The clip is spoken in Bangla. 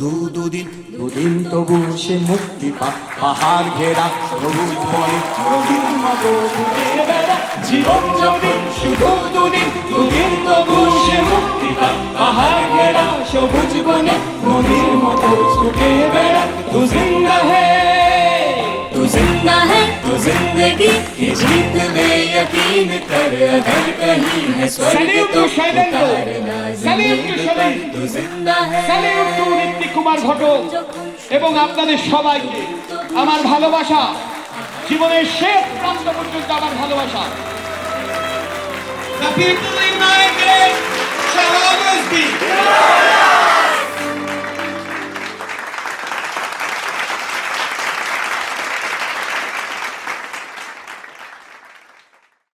দুদিন দুদিন তবু সে মুক্তি পা পাহাড় ঘেরা সবুজ বনে নদীর মতো ঘুরে বেড়া জীবন যখন শুধু দুদিন দুদিন তবু সে মুক্তি পা পাহাড় ঘেরা সবুজ বনে নদীর মতো ছুটে বেড়া তু জিন্দা है तो जिंदगी की जीत में यकीन कर अगर कहीं है स्वर्ग तो उतारना ज़मीन पर तू जिंदा है স্যালিউট টু ঋত্বিক কুমার ঘটক এবং আপনাদের সবাইকে আমার ভালোবাসা, জীবনের শেষ প্রান্ত পর্যন্ত আমার ভালোবাসা। The people in my place